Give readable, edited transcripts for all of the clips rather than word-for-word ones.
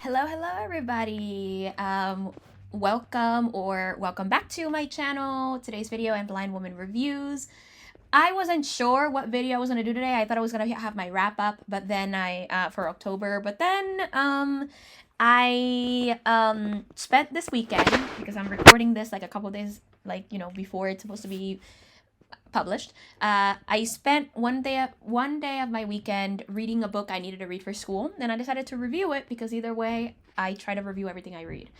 Hello, everybody. Welcome back to my channel. Today's video and Blind Woman reviews. I wasn't sure what video I was gonna do today. I thought I was gonna have my wrap up, but then for October. But then I spent this weekend, because I'm recording this like a couple days before it's supposed to be published. I spent one day of my weekend reading a book I needed to read for school, and I decided to review it because either way, I try to review everything I read,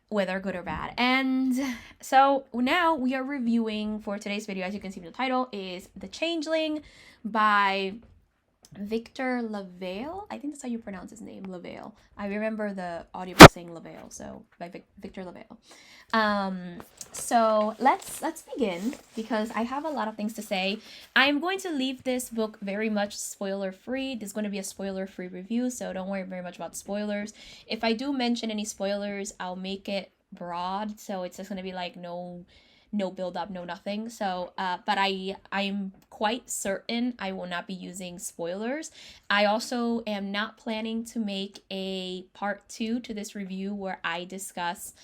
whether good or bad. And so now we are reviewing for today's video, as you can see from the title, is The Changeling by Victor LaValle. I think that's how you pronounce his name, LaValle. I remember the audiobook saying LaValle, so by Victor LaValle. So let's begin, because I have a lot of things to say. I'm going to leave this book very much spoiler free. There's going to be a spoiler free review, so don't worry very much about spoilers. If I do mention any spoilers, I'll make it broad, so it's just going to be like no build up, no nothing. So but I'm quite certain I will not be using spoilers. I also am not planning to make a part 2 to this review where I discuss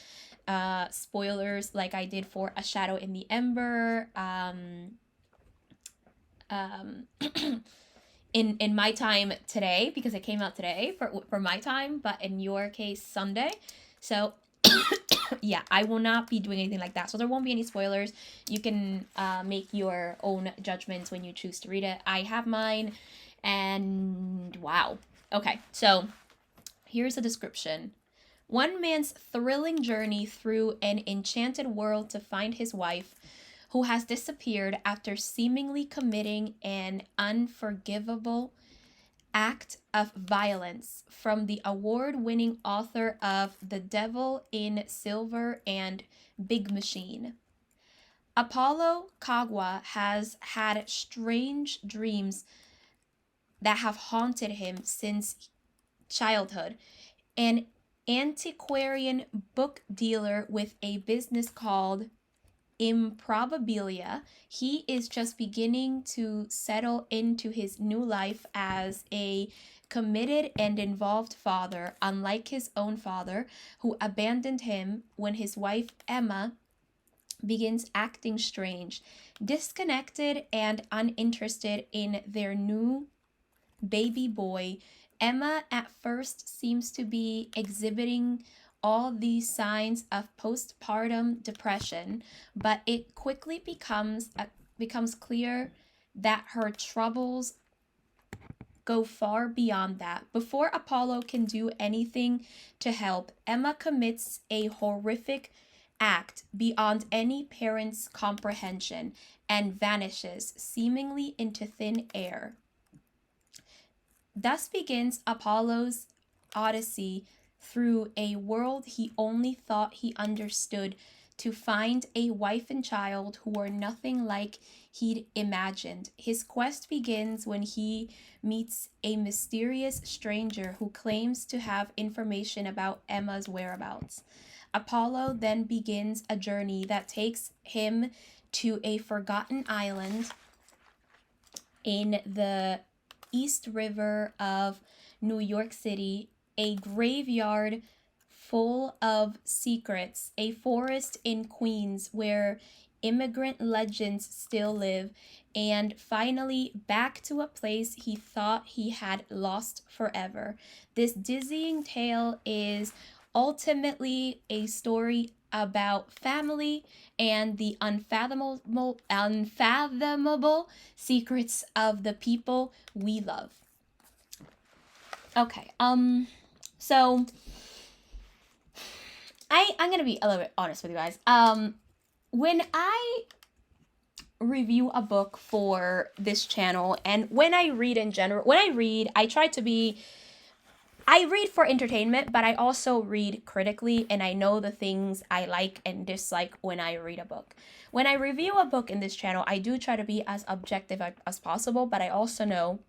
spoilers like I did for A Shadow in the Ember, in my time today, because it came out today for my time, but in your case Sunday. So yeah, I will not be doing anything like that, so there won't be any spoilers. You can make your own judgments when you choose to read it. I have mine, and wow. Okay, so here's a description. One man's thrilling journey through an enchanted world to find his wife, who has disappeared after seemingly committing an unforgivable act of violence, from the award-winning author of The Devil in Silver and Big Machine. Apollo Kagwa has had strange dreams that have haunted him since childhood. An antiquarian book dealer with a business called Improbabilia, he is just beginning to settle into his new life as a committed and involved father, unlike his own father, who abandoned him when his wife Emma begins acting strange. Disconnected and uninterested in their new baby boy, Emma at first seems to be exhibiting all these signs of postpartum depression, but it quickly becomes clear that her troubles go far beyond that. Before Apollo can do anything to help, Emma commits a horrific act beyond any parent's comprehension and vanishes seemingly into thin air. Thus begins Apollo's odyssey through a world he only thought he understood, to find a wife and child who are nothing like he'd imagined. His quest begins when he meets a mysterious stranger who claims to have information about Emma's whereabouts. Apollo then begins a journey that takes him to a forgotten island in the East River of New York City, a graveyard full of secrets, a forest in Queens where immigrant legends still live, and finally back to a place he thought he had lost forever. This dizzying tale is ultimately a story about family and the unfathomable secrets of the people we love. Okay, so I'm gonna be a little bit honest with you guys. When I review a book for this channel, and when I read in general, I read for entertainment, but I also read critically, and I know the things I like and dislike when I read a book. When I review a book in this channel, I do try to be as objective as possible, but I also know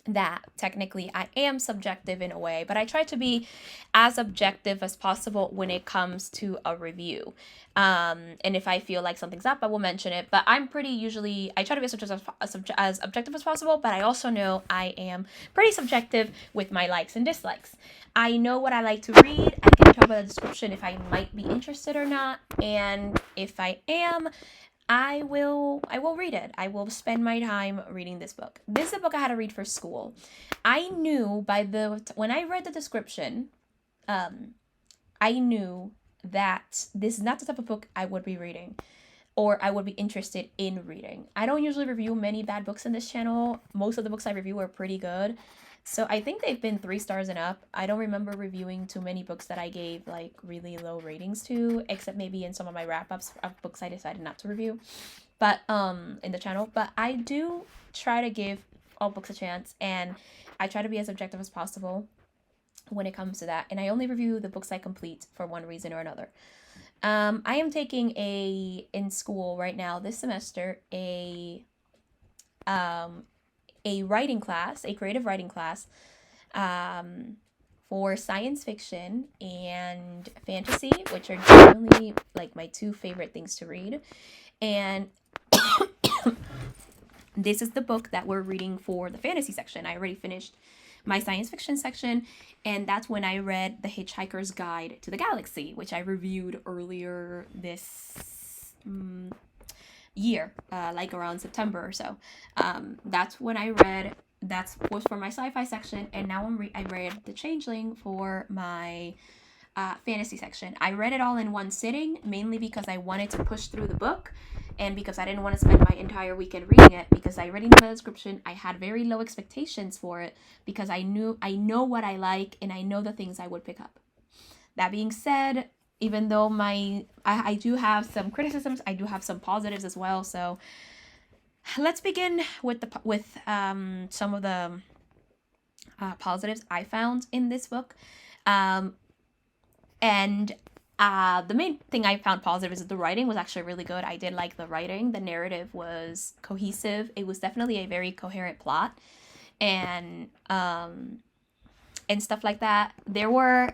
that technically I am subjective in a way, but I try to be as objective as possible when it comes to a review. And if I feel like something's up, I will mention it. But I'm pretty usually, I try to be as objective as possible, but I also know I am pretty subjective with my likes and dislikes. I know what I like to read. I can tell by the description if I might be interested or not. And if I am, I will read it. I will spend my time reading this book. This is a book I had to read for school. I knew when I read the description, I knew that this is not the type of book I would be reading or I would be interested in reading. I don't usually review many bad books in this channel. Most of the books I review are pretty good. So I think they've been 3 stars and up. I don't remember reviewing too many books that I gave like really low ratings to, except maybe in some of my wrap-ups of books I decided not to review. But in the channel. But I do try to give all books a chance, and I try to be as objective as possible when it comes to that. And I only review the books I complete for one reason or another. I am taking in school right now this semester a writing class, a creative writing class, for science fiction and fantasy, which are generally like my 2 favorite things to read. And this is the book that we're reading for the fantasy section. I already finished my science fiction section, and that's when I read The Hitchhiker's Guide to the Galaxy, which I reviewed earlier this year, like around September or so. That's when I read, that was for my sci-fi section, and now I read The Changeling for my fantasy section. I read it all in one sitting, mainly because I wanted to push through the book, and because I didn't want to spend my entire weekend reading it, because I read in the description, I had very low expectations for it, because I know what I like, and I know the things I would pick up. That being said, even though I do have some criticisms, I do have some positives as well. So let's begin with some of the positives I found in this book. The main thing I found positive is that the writing was actually really good. I did like the writing. The narrative was cohesive. It was definitely a very coherent plot, and stuff like that. There was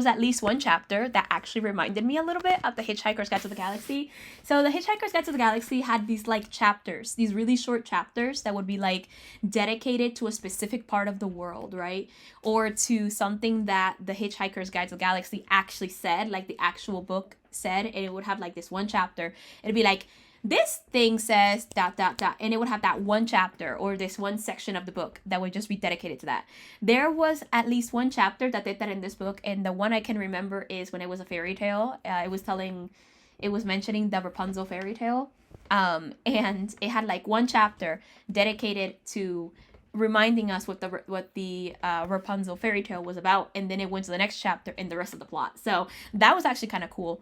at least one chapter that actually reminded me a little bit of The Hitchhiker's Guide to the Galaxy. So The Hitchhiker's Guide to the Galaxy had these like chapters, these really short chapters that would be like dedicated to a specific part of the world, right? Or to something that The Hitchhiker's Guide to the Galaxy actually said, like the actual book said, and it would have like this one chapter. It'd be like, this thing says ... and it would have that one chapter or this one section of the book that would just be dedicated to that. There was at least one chapter that did that in this book, and the one I can remember is when it was a fairy tale. It was mentioning the Rapunzel fairy tale, and it had like one chapter dedicated to reminding us what the Rapunzel fairy tale was about, and then it went to the next chapter and the rest of the plot. So that was actually kind of cool.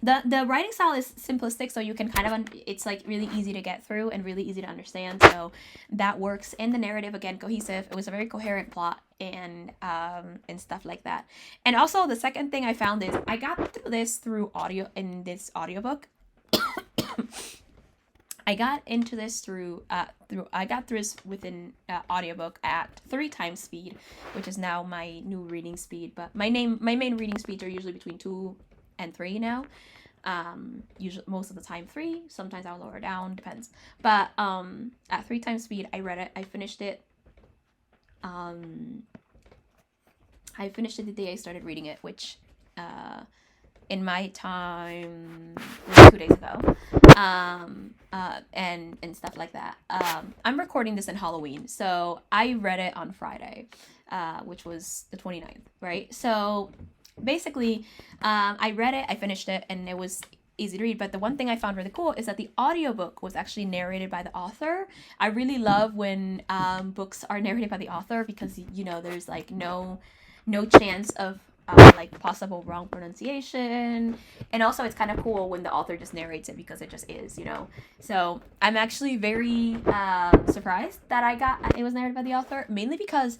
The writing style is simplistic, so you can kind of it's like really easy to get through and really easy to understand, so that works. And the narrative, again, cohesive. It was a very coherent plot, and stuff like that. And also the second thing I found is I got through this through audio in this audiobook. I got into this I got through this within audiobook at 3 times speed, which is now my new reading speed. But my main reading speeds are usually between 2 and 3 now. Usually most of the time 3, sometimes I'll lower down, depends. But at 3 times speed, I read it. I finished it the day I started reading it, which in my time was 2 days ago. And stuff like that. I'm recording this in Halloween, so I read it on Friday, which was the 29th, right? So basically, I read it, I finished it, and it was easy to read. But the one thing I found really cool is that the audiobook was actually narrated by the author. I really love when books are narrated by the author, because there's like no chance of like possible wrong pronunciation, and also it's kind of cool when the author just narrates it, because it just is, so I'm actually very surprised that it was narrated by the author, mainly because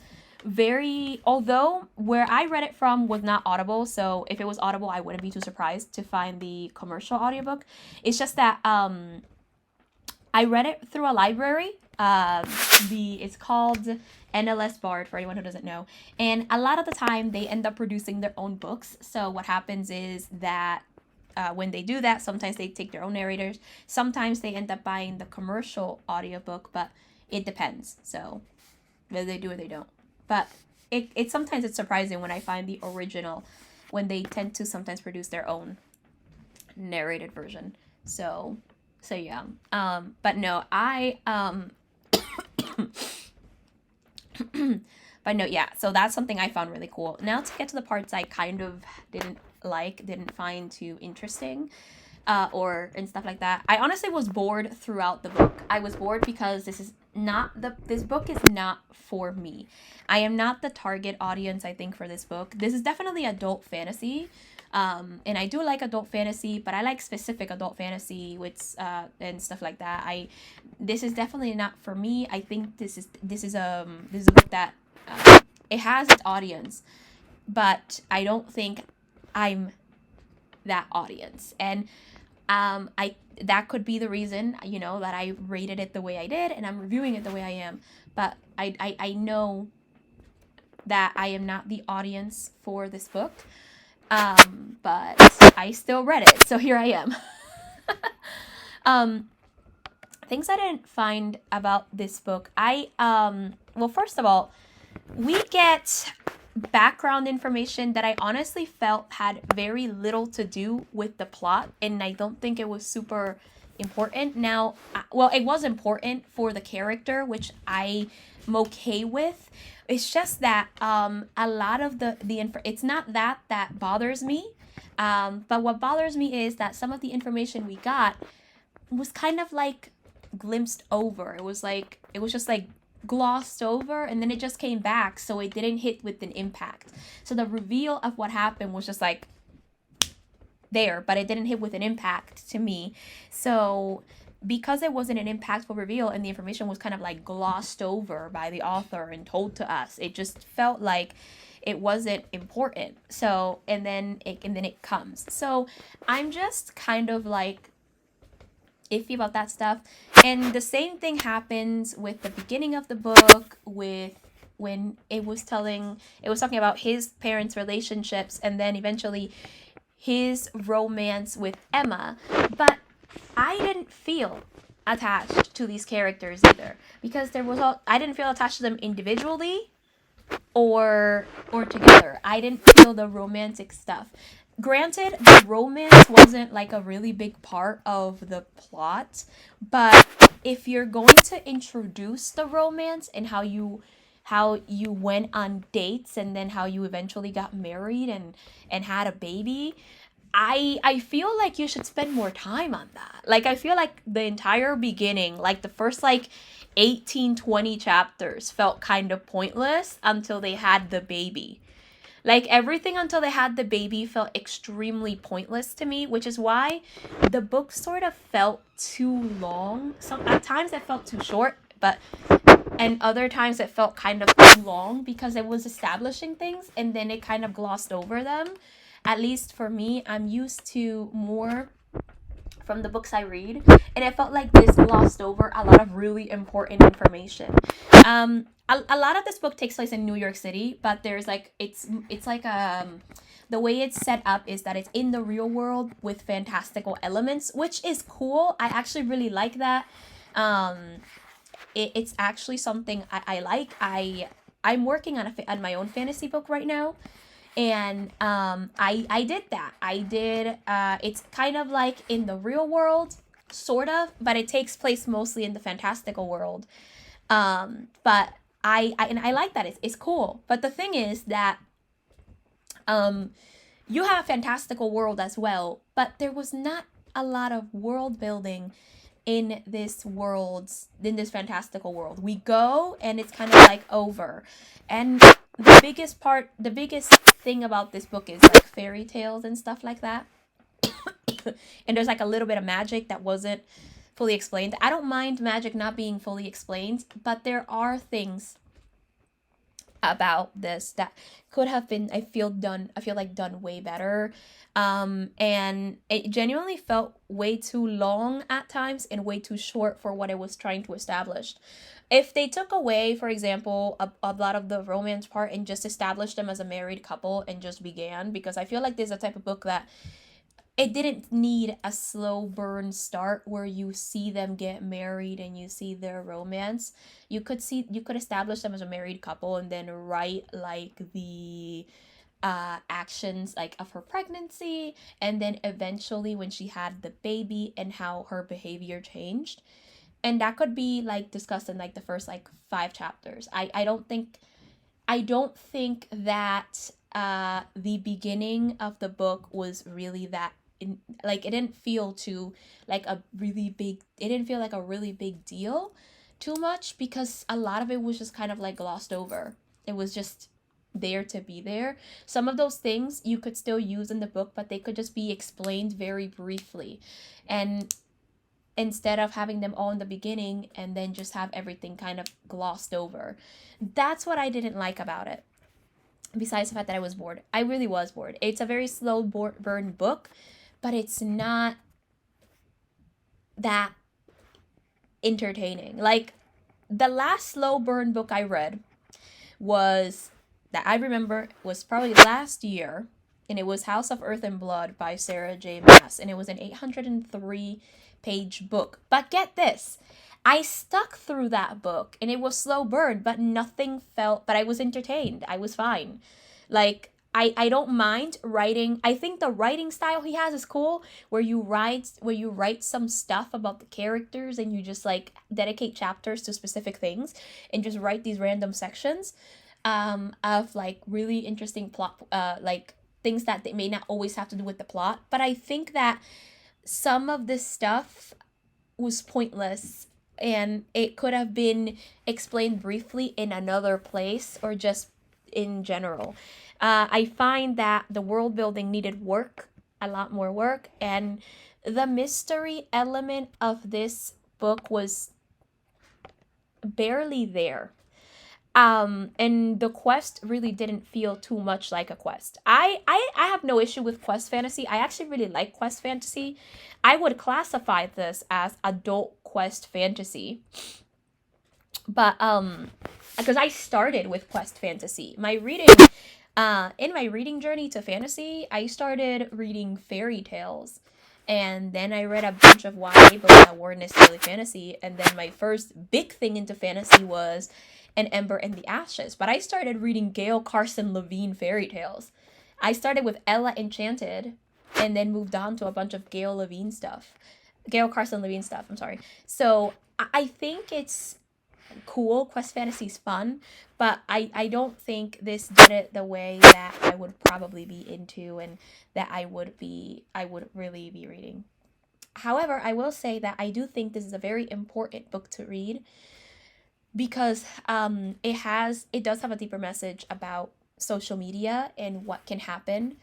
although where I read it from was not Audible, so if it was Audible, I wouldn't be too surprised to find the commercial audiobook. It's just that I read it through a library. It's called NLS Bard, for anyone who doesn't know. And a lot of the time, they end up producing their own books. So what happens is that when they do that, sometimes they take their own narrators. Sometimes they end up buying the commercial audiobook, but it depends. So whether they do or they don't. But it sometimes it's surprising when I find the original, when they tend to sometimes produce their own narrated version. So yeah. But no, but no, yeah. So that's something I found really cool. Now to get to the parts I kind of didn't find too interesting, and stuff like that. I honestly was bored throughout the book. I was bored because this book is not for me. I am not the target audience, I think, for this book. This is definitely adult fantasy. And I do like adult fantasy, but I like specific adult fantasy with and stuff like that. This is definitely not for me. I think this is a book that it has its audience, but I don't think I'm that audience. And that could be the reason, that I rated it the way I did and I'm reviewing it the way I am. But I know that I am not the audience for this book. But I still read it, so here I am. Things I didn't find about this book. Well, first of all, we get background information that I honestly felt had very little to do with the plot, and I don't think it was super important. Now, well, it was important for the character, which I'm okay with. It's just that a lot of it's not that bothers me, but what bothers me is that some of the information we got was kind of like glimpsed over. It was just like glossed over, and then it just came back, so it didn't hit with an impact. So the reveal of what happened was just like there, but it didn't hit with an impact to me. So because it wasn't an impactful reveal and the information was kind of like glossed over by the author and told to us, it just felt like it wasn't important. So and then it comes. So I'm just kind of like iffy about that stuff. And the same thing happens with the beginning of the book, with when it was talking about his parents' relationships and then eventually his romance with Emma. But I didn't feel attached to these characters either, because I didn't feel attached to them individually or together. I didn't feel the romantic stuff. Granted, the romance wasn't like a really big part of the plot, but if you're going to introduce the romance and how you went on dates and then how you eventually got married and had a baby, I feel like you should spend more time on that. Like, I feel like the entire beginning, like the first 18-20 chapters felt kind of pointless until they had the baby. Like, everything until they had the baby felt extremely pointless to me, which is why the book sort of felt too long. At times it felt too short, and other times it felt kind of too long because it was establishing things and then it kind of glossed over them. At least for me, I'm used to more from the books I read, and it felt like this glossed over a lot of really important information. A lot of this book takes place in New York City, but there's the way it's set up is that it's in the real world with fantastical elements, which is cool. I actually really like that. It's actually something I like. I'm working on my own fantasy book right now. And I did that. It's kind of like in the real world, sort of, but it takes place mostly in the fantastical world. But I like that. It's cool. But the thing is that you have a fantastical world as well, but there was not a lot of world building in this fantastical world. We go and it's kind of like over. And the biggest thing about this book is like fairy tales and stuff like that. And there's like a little bit of magic that wasn't fully explained. I don't mind magic not being fully explained, but there are things about this that could have been, I feel like done way better. And it genuinely felt way too long at times and way too short for what it was trying to establish. If they took away, for example, a lot of the romance part and just established them as a married couple and just began, because I feel like there's a type of book that it didn't need a slow burn start where you see them get married and you see their romance. You could establish them as a married couple and then write like the actions like of her pregnancy, and then eventually when she had the baby and how her behavior changed, and that could be like discussed in like the first like 5 chapters. I don't think that the beginning of the book was really that like it didn't feel too like a really big, it didn't feel like a really big deal too much, because a lot of it was just kind of like glossed over. It was just there to be there. Some of those things you could still use in the book, but they could just be explained very briefly. And instead of having them all in the beginning and then just have everything kind of glossed over. That's what I didn't like about it. Besides the fact that I was bored. I really was bored. It's a very slow burn book, but it's not that entertaining. Like, the last slow burn book I read was, that I remember, was probably last year, and it was House of Earth and Blood by Sarah J. Maas, and it was an 803-page book. But get this, I stuck through that book, and it was slow burn, but nothing felt, but I was entertained. I was fine. Like, I don't mind writing. I think the writing style he has is cool, where you write some stuff about the characters and you just like dedicate chapters to specific things and just write these random sections of like really interesting plot, like things that they may not always have to do with the plot. But I think that some of this stuff was pointless and it could have been explained briefly in another place or just in general. I find that the world building needed work, a lot more work, and the mystery element of this book was barely there. And the quest really didn't feel too much like a quest. I have no issue with quest fantasy. I actually really like quest fantasy. I would classify this as adult quest fantasy. But because I started with quest fantasy. In my reading journey to fantasy, I started reading fairy tales. And then I read a bunch of YA books that weren't necessarily fantasy. And then my first big thing into fantasy was An Ember in the Ashes. But I started reading Gail Carson Levine fairy tales. I started with Ella Enchanted and then moved on to a bunch of Gail Carson Levine stuff, I'm sorry. So I think it's cool. Quest fantasy's fun, but I don't think this did it the way that I would probably be into and that I would really be reading. However, I will say that I do think this is a very important book to read because it does have a deeper message about social media and what can happen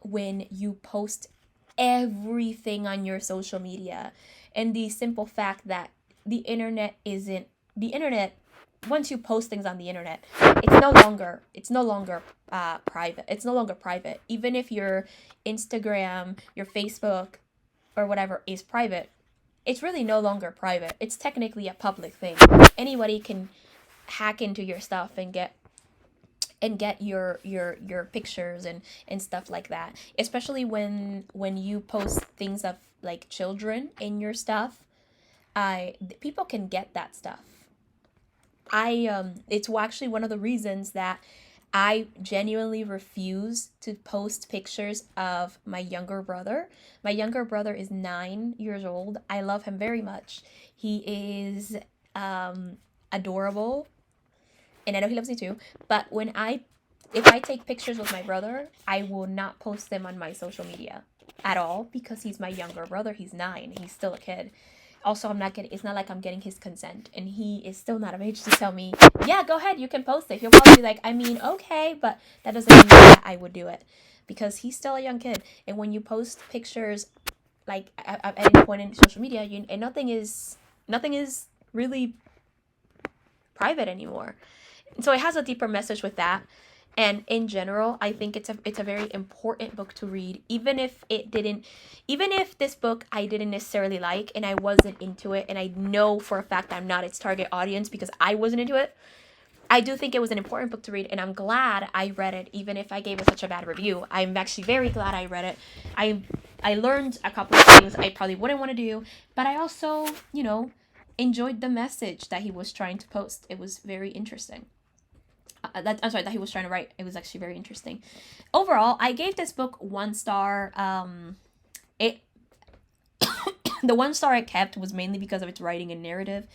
when you post everything on your social media, and the simple fact that the internet isn't the internet. Once you post things on the internet, it's no longer private. It's no longer private. Even if your Instagram, your Facebook, or whatever is private, it's really no longer private. It's technically a public thing. Anybody can hack into your stuff and get your pictures and stuff like that. Especially when you post things of like children in your stuff, people can get that stuff. It's actually one of the reasons that I genuinely refuse to post pictures of my younger brother. My younger brother is 9 years old. I love him very much. He is adorable, and I know he loves me too. But if I take pictures with my brother, I will not post them on my social media at all because he's my younger brother. He's 9. He's still a kid. Also, it's not like I'm getting his consent, and he is still not of age to tell me, yeah, go ahead, you can post it. He'll probably be like, I mean, okay, but that doesn't mean that I would do it because he's still a young kid. And when you post pictures, like at any point in social media, and nothing is really private anymore. so it has a deeper message with that. And in general, I think it's a very important book to read, even if this book I didn't necessarily like and I wasn't into it, and I know for a fact I'm not its target audience because I wasn't into it. I do think it was an important book to read, and I'm glad I read it, even if I gave it such a bad review. I'm actually very glad I read it. I learned a couple of things I probably wouldn't want to do, but I also, enjoyed the message that he was trying to post. It was very interesting. That he was trying to write. It was actually very interesting. Overall, I gave this book 1 star. It the 1 star I kept was mainly because of its writing and narrative.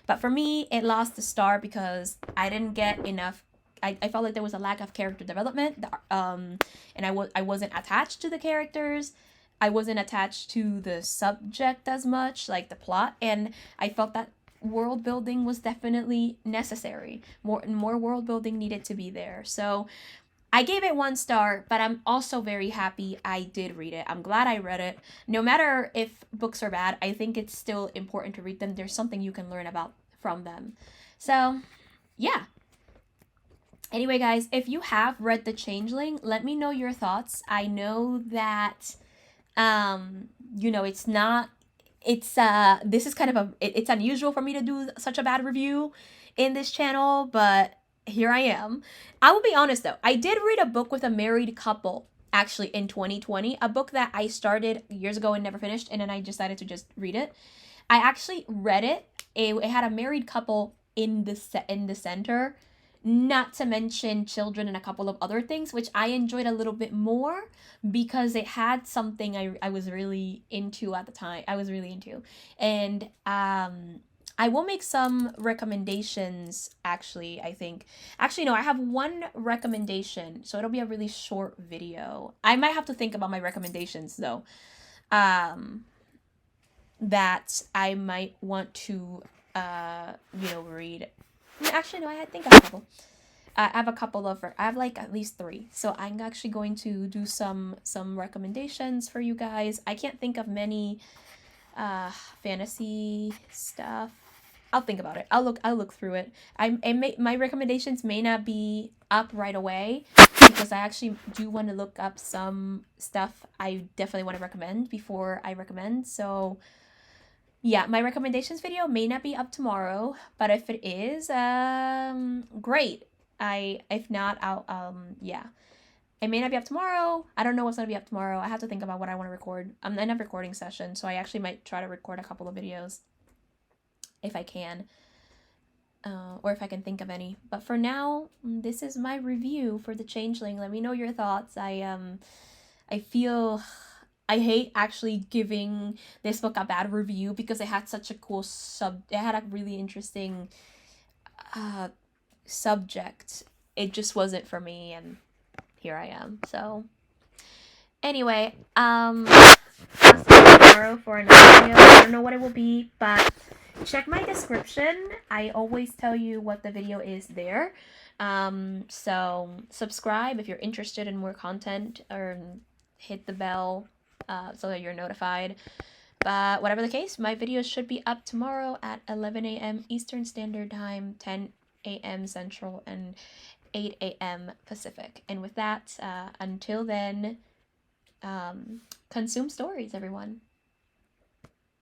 But for me, it lost a star because I didn't get enough. I felt like there was a lack of character development. And I wasn't attached to the characters. I wasn't attached to the subject as much, like the plot. And I felt that world building was definitely necessary. More world building needed to be there. So I gave it 1 star, but I'm also very happy I did read it. I'm glad I read it. No matter if books are bad, I think it's still important to read them. There's something you can learn about from them. So, yeah. Anyway, guys, if you have read The Changeling, let me know your thoughts. I know that, it's not, this is kind of it's unusual for me to do such a bad review in this channel, but here I am. I will be honest though, I did read a book with a married couple actually in 2020, a book that I started years ago and never finished, and then I decided to just read it. I actually read it. It had a married couple in the center, not to mention children and a couple of other things, which I enjoyed a little bit more because it had something I was really into at the time. I was really into. And I will make some recommendations, actually, I think. Actually, no, I have one recommendation, so it'll be a really short video. I might have to think about my recommendations, though, that I might want to, read. Actually, no, I think I have a couple. I have like at least 3. So I'm actually going to do some recommendations for you guys. I can't think of many fantasy stuff. I'll think about it. I'll look through it. My recommendations may not be up right away because I actually do want to look up some stuff I definitely want to recommend before I recommend. So yeah, my recommendations video may not be up tomorrow, but if it is, great. If not, I'll yeah. It may not be up tomorrow. I don't know what's gonna be up tomorrow. I have to think about what I want to record. I'm in a recording session, so I actually might try to record a couple of videos if I can, or if I can think of any. But for now, this is my review for The Changeling. Let me know your thoughts. I feel I hate actually giving this book a bad review because it had such a cool it had a really interesting subject. It just wasn't for me, and here I am. So anyway, I'll see you tomorrow for another video. I don't know what it will be, but check my description. I always tell you what the video is there. So subscribe if you're interested in more content, or hit the bell so that you're notified. But whatever the case, my videos should be up tomorrow at 11 a.m. Eastern Standard Time, 10 a.m. Central, and 8 a.m. Pacific. And with that, until then, consume stories, everyone.